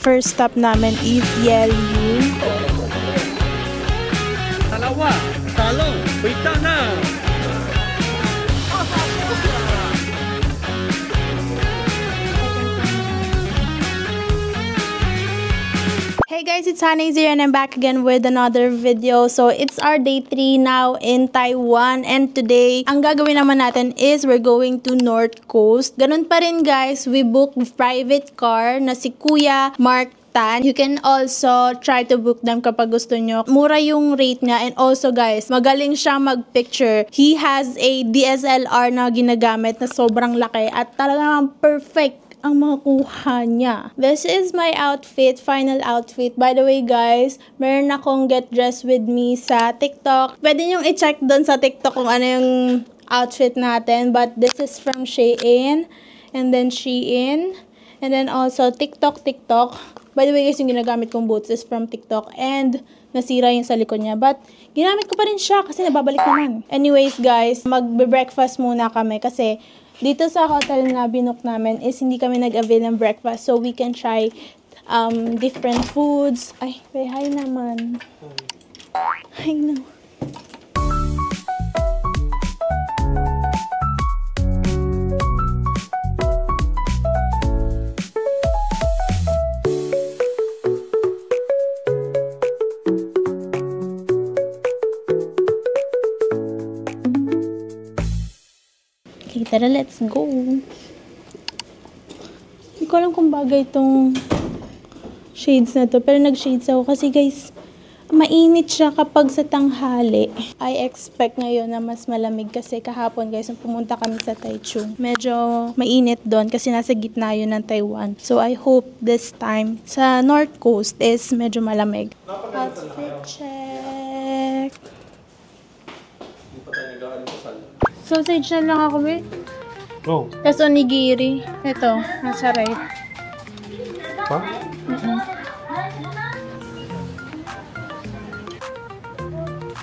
first stop namin is Yelyu. Dalawa, talong, wait na! Hey guys, it's Hanay Zero and I'm back again with another video. So it's our day 3 now in Taiwan, and today ang gagawin naman natin is we're going to North Coast. Ganun pa rin guys, we booked private car na si Kuya Mark Tan. You can also try to book them kapag gusto nyo. Mura yung rate niya, and also guys, magaling siya mag-picture. He has a DSLR na ginagamit na sobrang laki at talagang perfect ang makuha niya. This is my outfit, final outfit. By the way guys, meron akong get dressed with me sa TikTok. Pwede nyo i-check doon sa TikTok kung ano yung outfit natin. But this is from Shein, and then Shein, and then also TikTok. By the way guys, yung ginagamit kong boots is from TikTok, and nasira yung sa likod niya. But ginamit ko pa rin siya kasi nababalik naman. Anyways guys, magbe-breakfast muna kami kasi dito sa hotel na binook namin is hindi kami nag-avail ng breakfast. So we can try different foods. Ay, hi naman. Hi naman. Okay, tara, let's go. Hindi ko alam kung bagay itong shades na to, pero nag-shades ako kasi guys, mainit siya kapag sa tanghali. I expect ngayon na mas malamig kasi kahapon guys, nung pumunta kami sa Taichung, medyo mainit doon kasi nasa gitna yun ng Taiwan. So I hope this time sa North Coast is medyo malamig. Outfit check. Sausage na lang ako, eh. Oh. Tapos onigiri. Ito, nasa right. Ha?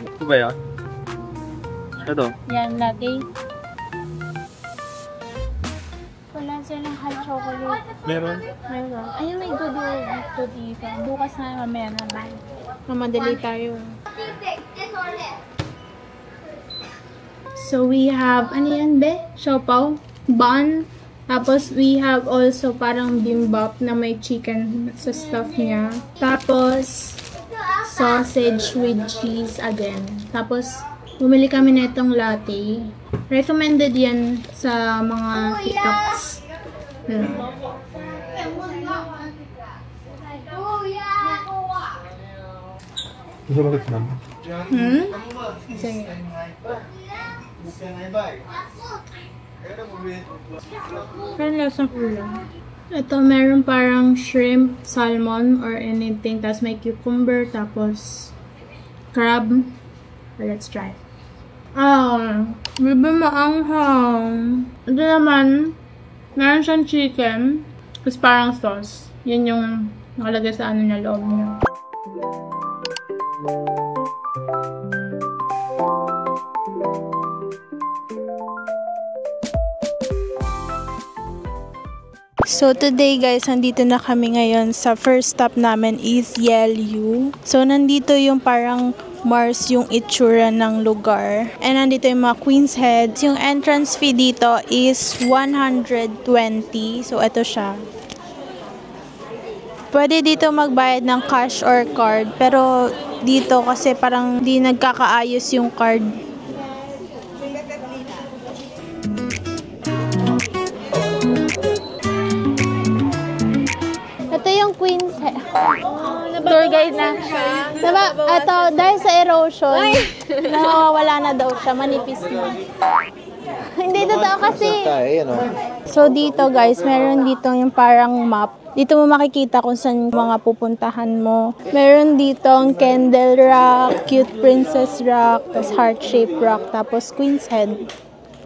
Ito ba yan? Ito? Yan, latte. Wala silang hot chocolate. Meron? Meron. Ayun, may goodie pa. Bukas na mamaya naman. Mamadali tayo. So we have, ano yan be? Siopaw, bun. Tapos we have also parang bimbap na may chicken sa stuff niya. Tapos sausage with cheese again. Tapos bumili kami na itong latte. Recommended yan sa mga TikToks. Gusto mo ito naman? Sige. Parang lasang ulam. Ito meron parang shrimp, salmon, or anything. Tapos may cucumber, tapos crab. So, let's try. Bibi maanghang. Ito naman, meron siyang chicken, tapos parang sauce. Yun yung nakalagay sa ano niya, loob niya. So today guys, nandito na kami ngayon sa first stop namin is Yelyu. So nandito yung parang Mars yung itsura ng lugar. And nandito yung mga Queen's Head. Yung entrance fee dito is 120. So ito siya. Pwede dito magbayad ng cash or card. Pero dito kasi parang di nagkakaayos yung card. Queen's Head. Tour guide na. Diba, ito, dahil sa erosion, nawawala na daw siya, manipis na. Hindi totoo kasi. So dito guys, meron dito yung parang map. Dito mo makikita kung saan mga pupuntahan mo. Meron dito ang Candle Rock, Cute Princess Rock, tapos Heart Shape Rock, tapos Queen's Head.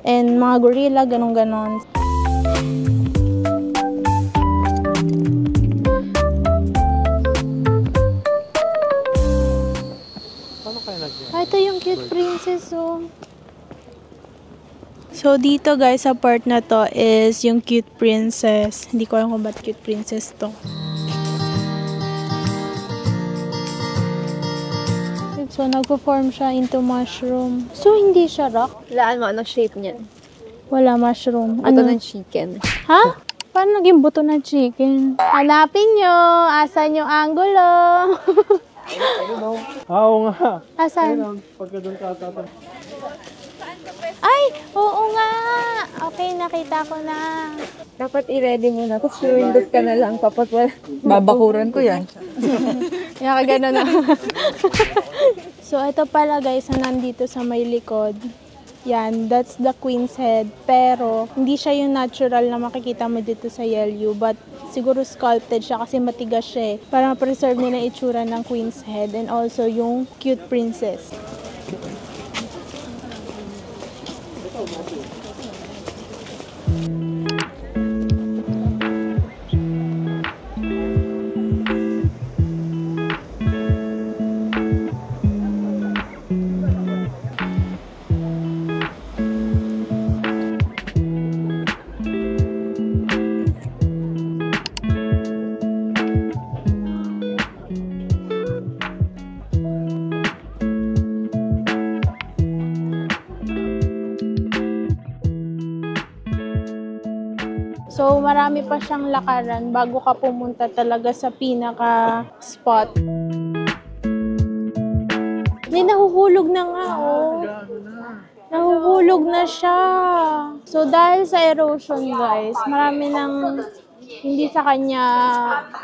And mga gorilla, ganun-ganon. Ito yung Cute Princess, oh. So, dito guys, sa part na to is yung Cute Princess. Hindi ko alam kung ba't Cute Princess to. So, nagpo-form siya into mushroom. So, hindi siya rock? Laan mo, anong shape niyan? Wala mushroom. Buto ng chicken. Ha? Paano naging buto ng chicken? Hanapin nyo! Asan yung angulo? Oo nga. Asan? Pagka doon ka tatang. Ay! Oo nga! Okay, nakita ko na. Dapat i-ready mo na. Tapos windows ka na lang. Tapos babakuran ko yan. Kaya ka gano'n na. So, ito pala guys, na nandito sa may likod. Yan, that's the queen's head. Pero, hindi siya yung natural na makikita mo dito sa Yelyu. But, siguro sculpted siya kasi matigas siya eh. Para ma-preserve nila yung itsura ng queen's head and also yung cute princess. So, marami pa siyang lakaran bago ka pumunta talaga sa pinaka-spot. May nahuhulog na nga, oh. Nahuhulog na siya. So, dahil sa erosion, guys, marami nang hindi sa kanya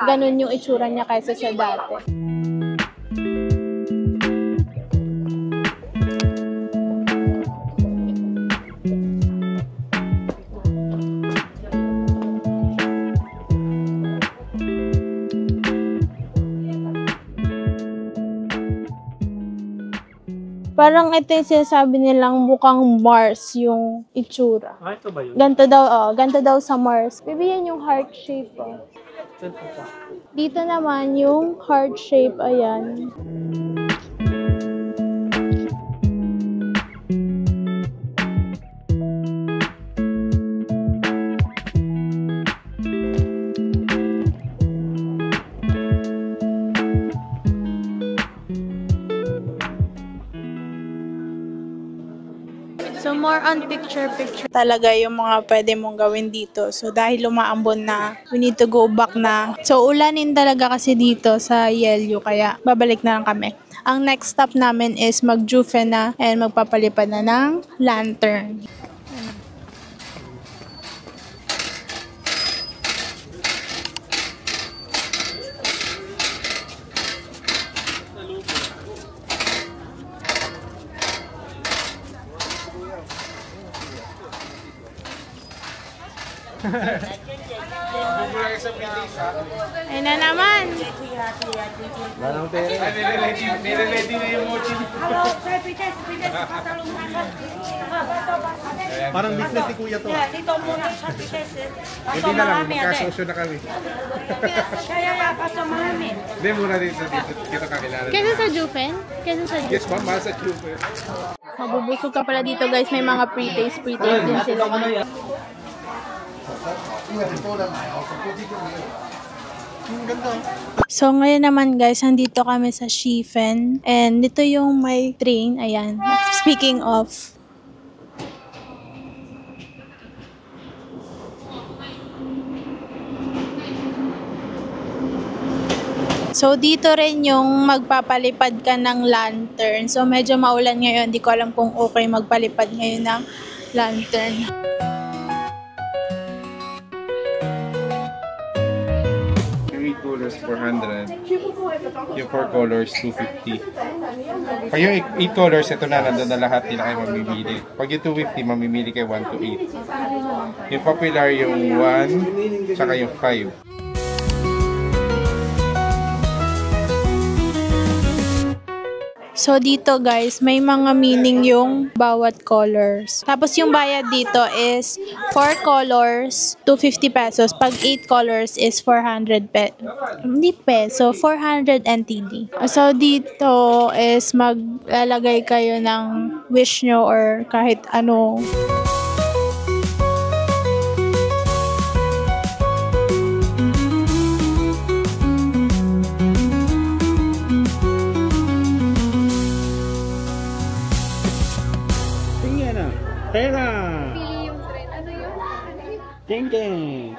ganun yung itsura niya kaysa sa dati. Parang ito yung sinasabi nilang mukhang Mars yung itsura. Ah, ito ba yun? Ganto daw sa Mars. Bibigyan yung heart shape, oh. Dito naman yung heart shape, ayan. So, more on picture-picture talaga yung mga pwede mong gawin dito. So, dahil lumaambon na, we need to go back na. So, ulanin talaga kasi dito sa Yelyu, kaya babalik na lang kami. Ang next stop namin is mag-Jufe na and magpapalipad na ng lantern. Ayun na naman. Parang business ni Kuya to. Dito muna sa Pites. Hindi na lang, magkasosyo na kami. Kaya papaso mamin. Hindi muna dito kakilala. Kesa sa Jufen? Kesa sa Jufen? Yes, ma'am, mahal sa tube. Mabubusog ka pala dito guys. May mga pre-taste din sila. So, ngayon naman guys, nandito kami sa Shifen. And dito yung may train. Ayan. Speaking of. So, dito rin yung magpapalipad ka ng lantern. So, medyo maulan ngayon. Hindi ko alam kung okay magpalipad ngayon ng lantern. Colors 400. Yung 4 colors 250. Pag yung 8 colors, ito na nandun na lahat, hindi na kayo mamimili. Pag yung 250, mamimili kayo 1 to 8. Yung popular yung 1, saka yung 5. So, dito guys, may mga meaning yung bawat colors. Tapos yung bayad dito is 4 colors, 250 pesos. Pag 8 colors is 400 peso, 400 NTD. So, dito is maglalagay kayo ng wish nyo or kahit ano. Ding ding.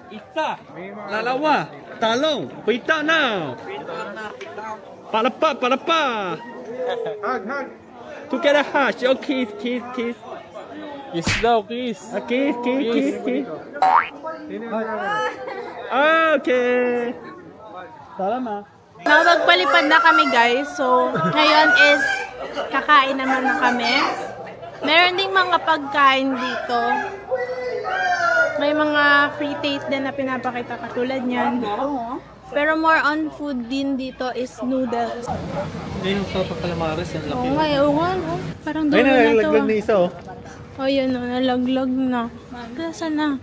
Isa, dalawa, talong, pita na. Palapa, palapa. Hug, hug. Together, hush. Oh, kiss, kiss, kiss. Kiss daw, kiss. Kiss, kiss, kiss, kiss. Okay. Salamat. Magpalipad na kami guys. So, ngayon is kakain naman na kami. Meron ding mga pagkain dito. May mga free taste din na pinapakita katulad niyan. Pero more on food din dito is noodles. Ayun yung sa calamares, yung laki. Oo nga, oo nga. No? Parang dulo Ayun na, na to. nalaglag na isa oh. Oh, yun o. Nalaglag na. Kasa na?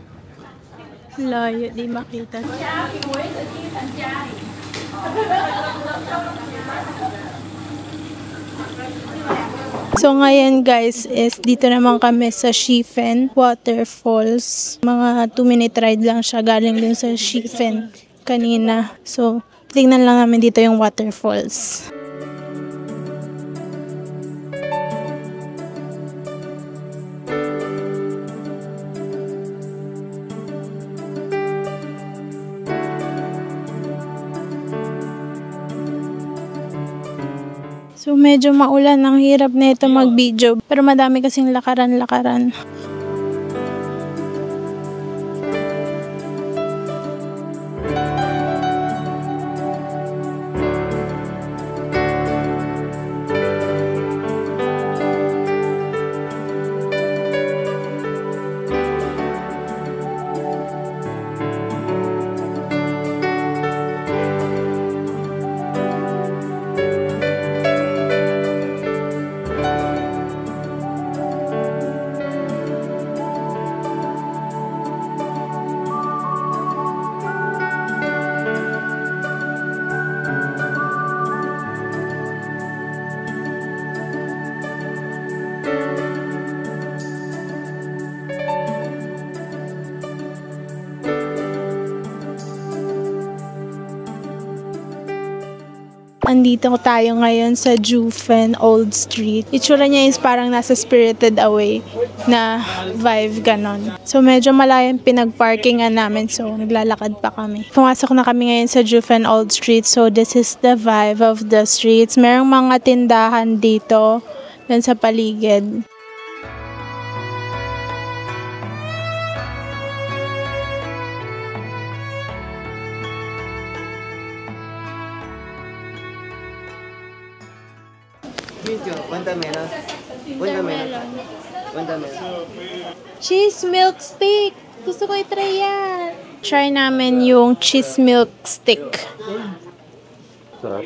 Layo, di makita. So ngayon guys is dito naman kami sa Shifen Waterfalls. Mga 2-minute ride lang siya galing dun sa Shifen kanina. So tingnan lang namin dito yung waterfalls. So medyo maulan, ang hirap na ito mag-video. Pero madami kasing lakaran-lakaran. Andito tayo ngayon sa Jufen Old Street. Itsura niya is parang nasa Spirited Away na vibe ganon. So medyo malayang pinag-parkingan namin, so naglalakad pa kami. Pumasok na kami ngayon sa Jufen Old Street, so this is the vibe of the streets. Merong mga tindahan dito dun sa paligid. Cheese milk stick! Gusto ko i-try yan! Try namin yung cheese milk stick. Sarap.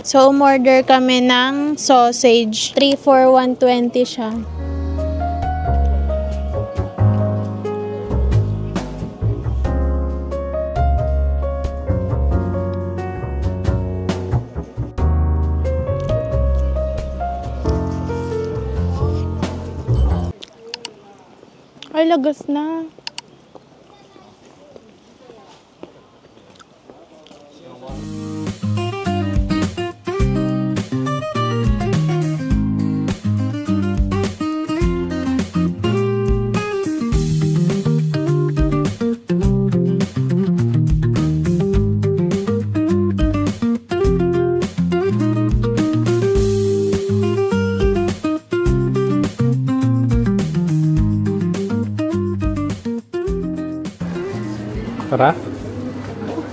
So, umorder kami ng sausage. 3 for 120 siya. Ay, lagas na. Tara.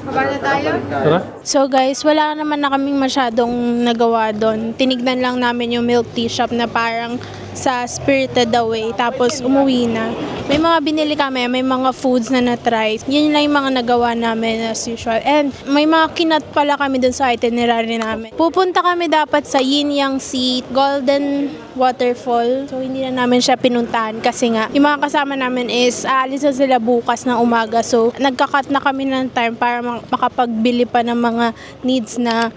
Baba na tayo. Tara. So guys, wala naman na kaming masyadong nagawa doon. Tinignan lang namin yung milk tea shop na parang sa Spirited Away. Tapos umuwi na. May mga binili kami, may mga foods na na-try. Yun lang yung mga nagawa namin as usual. And may mga kinat pala kami doon sa itinerary namin. Pupunta kami dapat sa Yin Yang Sea Golden Waterfall. So hindi na namin siya pinuntahan kasi nga yung mga kasama namin is aalis na sila bukas ng umaga. So nagka-cut na kami ng time para makapagbili pa ng mga needs na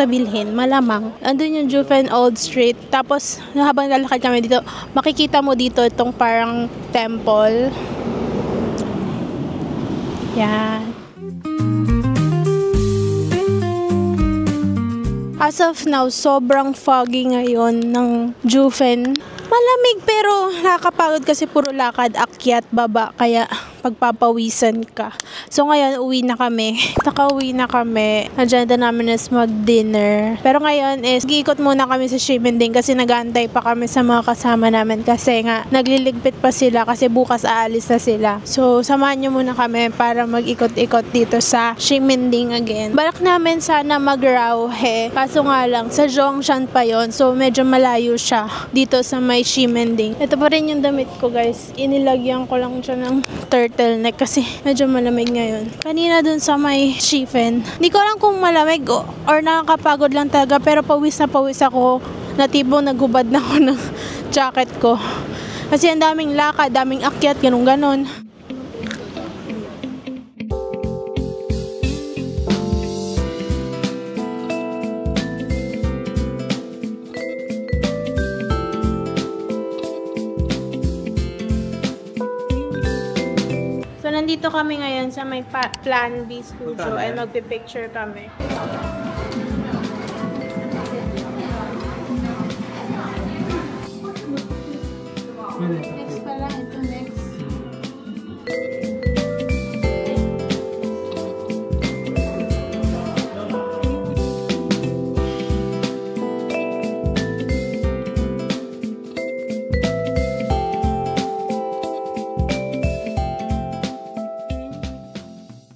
bilhin, malamang. Andun yung Juven Old Street. Tapos, habang lalakad kami dito, makikita mo dito itong parang temple. Yan. As of now, sobrang foggy ngayon ng Juven. Malamig pero nakakapagod kasi puro lakad, akyat, baba, kaya pagpapawisan ka. So ngayon, uwi na kami. Nakauwi na kami. Agenda namin is mag-dinner. Pero ngayon is, giikot muna kami sa Ximending kasi nag-aantay pa kami sa mga kasama namin kasi nga, nagliligpit pa sila kasi bukas aalis na sila. So, samahan nyo muna kami para mag-ikot-ikot dito sa Ximending again. Balak namin sana mag-Rauhe. Kaso nga lang, sa Zhongshan pa yon. So, medyo malayo siya dito sa may Ximending. Ito pa rin yung damit ko, guys. Inilagyan ko lang siya ng turtleneck kasi medyo malamig ngayon. Kanina dun sa may Shifen. Hindi ko alam kung malamig or nakakapagod lang talaga pero pawis na pawis ako. Natibong naghubad na ako ng jacket ko. Kasi ang daming lakad, daming akyat, ganun-ganon. Nandito kami ngayon sa may Plan B Studio ay magpipicture kami. Next pala, ito next.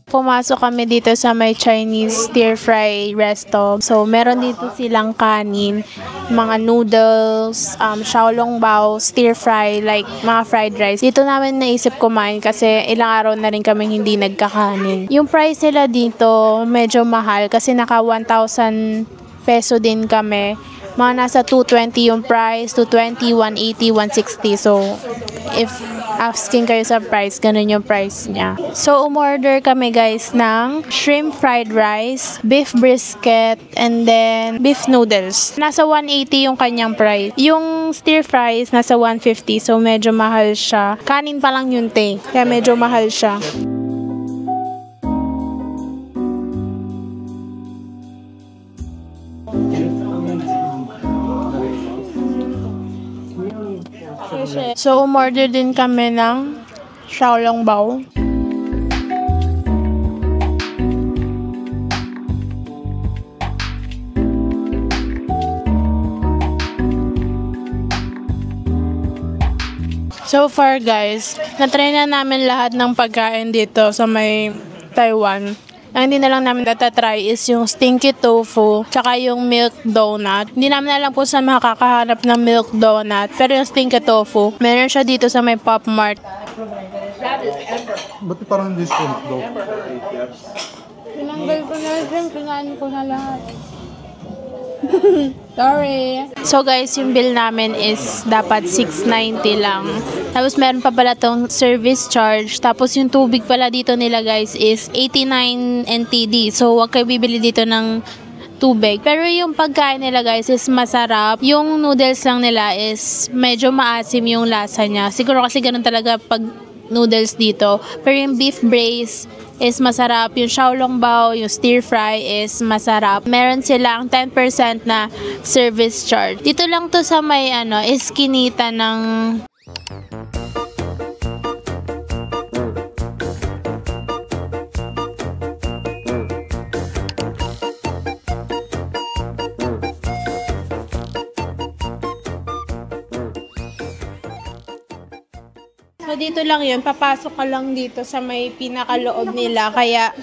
Pumasok kami dito sa may Chinese stir-fry resto. So, meron dito silang kanin, mga noodles, xiaolongbao, stir-fry, like mga fried rice. Dito namin naisip kumain kasi ilang araw na rin kaming hindi nagkakanin. Yung price nila dito, medyo mahal kasi naka 1,000 peso din kami. Mga nasa 220 yung price, 220, 180, 160. So, if asking kayo sa price, ganun yung price niya. So, umorder kami guys ng shrimp fried rice, beef brisket, and then beef noodles. Nasa 180 yung kanyang price. Yung stir fries, nasa 150. So, medyo mahal siya. Kanin pa lang yun, te. Kaya medyo mahal siya. So, umorder din kami ng xiaolongbao. So far guys, na-try na namin lahat ng pagkain dito sa may Taiwan. Ang hindi na lang namin try is yung stinky tofu, tsaka yung milk donut. Hindi namin alam kung saan makakahanap ng milk donut, pero yung stinky tofu, meron siya dito sa may Pop Mart. Ba't parang discount daw? Pinanggal ko na dyan, kinain ko na lahat. Sorry. So guys, yung bill namin is dapat 690 lang. Tapos meron pa pala tong service charge. Tapos yung tubig pala dito nila guys is 89 NTD. So wag kayo bibili dito ng tubig. Pero yung pagkain nila guys is masarap. Yung noodles lang nila is medyo maasim yung lasa niya. Siguro kasi ganun talaga pag noodles dito. Pero yung beef braised is masarap. Yung xiaolongbao, yung stir fry is masarap. Meron silang 10% na service charge. Dito lang to sa may eskinita ng So, dito lang yun. Papasok ka lang dito sa may pinakaloob nila. Kaya,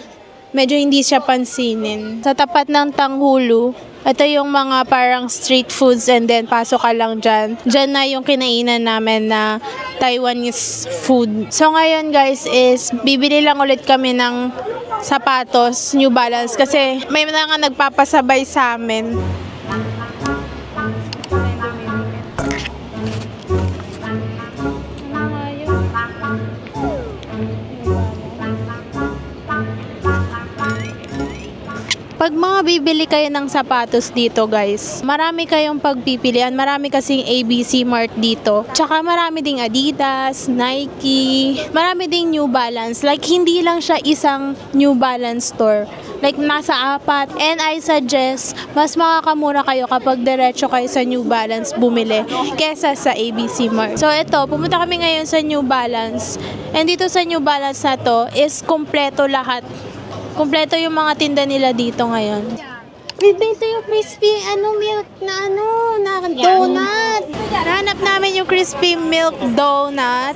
medyo hindi siya pansinin. Sa tapat ng Tanghulu, ito yung mga parang street foods and then pasok ka lang dyan. Dyan na yung kinainan namin na Taiwanese food. So ngayon guys is bibili lang ulit kami ng sapatos, New Balance kasi may mga nagpapasabay sa amin. Pag mga bibili kayo ng sapatos dito guys, marami kayong pagpipilian. Marami kasing ABC Mart dito. Tsaka marami ding Adidas, Nike, marami ding New Balance. Like hindi lang siya isang New Balance store. Like nasa 4. And I suggest, mas makakamura kayo kapag diretso kayo sa New Balance bumili kesa sa ABC Mart. So ito, pumunta kami ngayon sa New Balance. And dito sa New Balance na to is kompleto lahat. Kompleto yung mga tinda nila dito ngayon. Dito yung crispy milk na donut. Nahanap namin yung crispy milk donut.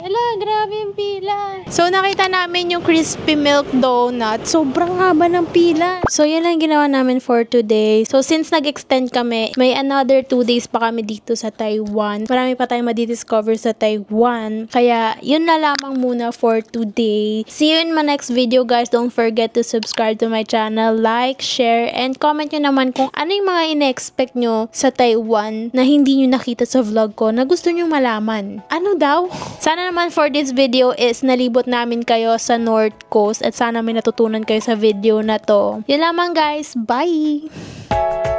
Hala, grabe yung pila. So, nakita namin yung crispy milk donut. Sobrang haba ng pila. So, yan lang ginawa namin for today. So, since nag-extend kami, may another 2 days pa kami dito sa Taiwan. Marami pa tayong madidiscover sa Taiwan. Kaya, yun na lamang muna for today. See you in my next video, guys. Don't forget to subscribe to my channel, like, share, and comment nyo naman kung ano yung mga ine-expect nyo sa Taiwan na hindi nyo nakita sa vlog ko na gusto nyo malaman. Ano daw? Sana naman for this video is nalibot namin kayo sa North Coast at sana may natutunan kayo sa video na to. Yun lamang guys. Bye!